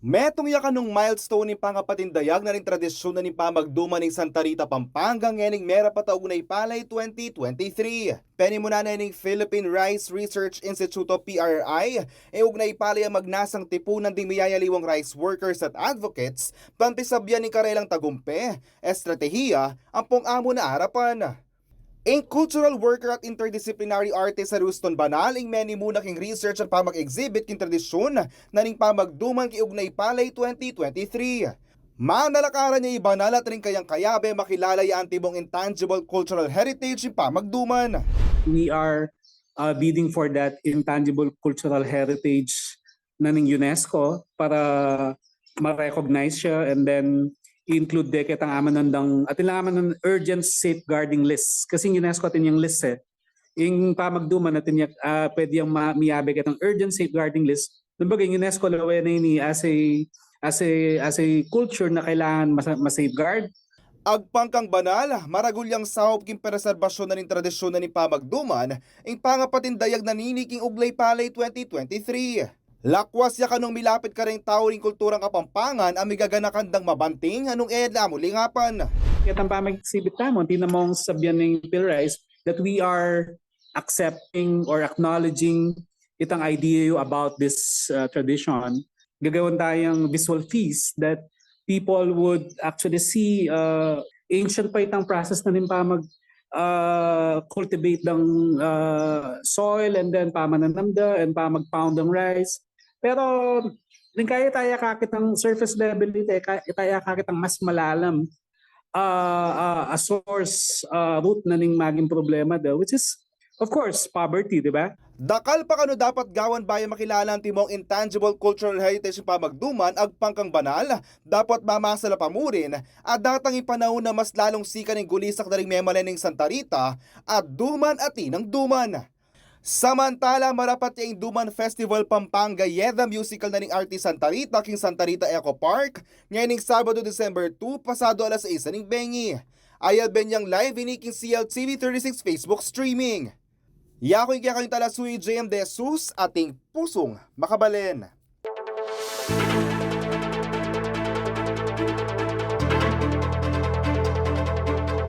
Metong yakanong milestone ni pangapatindayag na rin tradisyon na ni pamagduma ng Santa Rita, Pampanga ngening mera pataog na ipalay 2023. Penimuna na ning Philippine Rice Research Institute o PRI, ug na ipalay ang magnasang tipunan ding miyayaliwang rice workers at advocates, pampisabyan ni karelang tagumpe, estratehiya, ang pong-amo na harapan. Ang cultural worker at interdisciplinary artist sa Houston Banal, ang many muna king research at pamag-exhibit king tradisyon na ning pamagduman kay Ugnay Palay 2023. Manalakaran niya ibanal at rin kayang kayabe makilala yung antibong intangible cultural heritage yung pamagduman. We are bidding for that intangible cultural heritage na ng UNESCO para ma-recognize siya, and then i-include deket ang amanandang at ilaman ng urgent safeguarding list. Kasi UNESCO atin yung list yung pamagduman natin yung pwede yung miyabe ket ang urgent safeguarding list. Kumbaga yung UNESCO lawe na ini as a culture na kailangan ma-safeguard. Agpangkang banal, maragulyang sahop king preserbasyon na ning tradisyon na ni pamagduman, ang pangapatindayag na niniking Uglay Palay 2023. Lakwas ya kanong milapit ka rin tao ring kulturang Kapampangan ang migaganakandang mabanting anong edla mo lingapan. Kaya ang pamag-exhibit tamon, tinamong sabihan ng PhilRice that we are accepting or acknowledging itang idea about this tradition. Gagawin tayong visual feast that people would actually see ancient pa itang process na rin pamag cultivate ng soil and then pamananamda and pamag-pound ng rice. Pero din kaya tayo kakit ang surface level dito, kaya kakit ang mas malalam a source root na ning maging problema daw, which is of course poverty, di ba? Dakal pa kano dapat gawan bayan makilala ang timong intangible cultural heritage pamagduman agpangkang banal, dapat mamasala pamurin at datang ipanahon na mas lalong sika ng gulisak na ring memalen ng Santa Rita at duman at inang duman. Samantala, marapat yung Duman Festival Pampanga Yeda musical na ning artist Santa Rita king Santa Rita Eco Park ngayong Sabado December 2 pasado alas 6 ning bengi. Ayad ben yang live iniking CLTV 36 Facebook streaming. Yakoy kaya kayong talasui JM De Jesus ating pusong makabalen.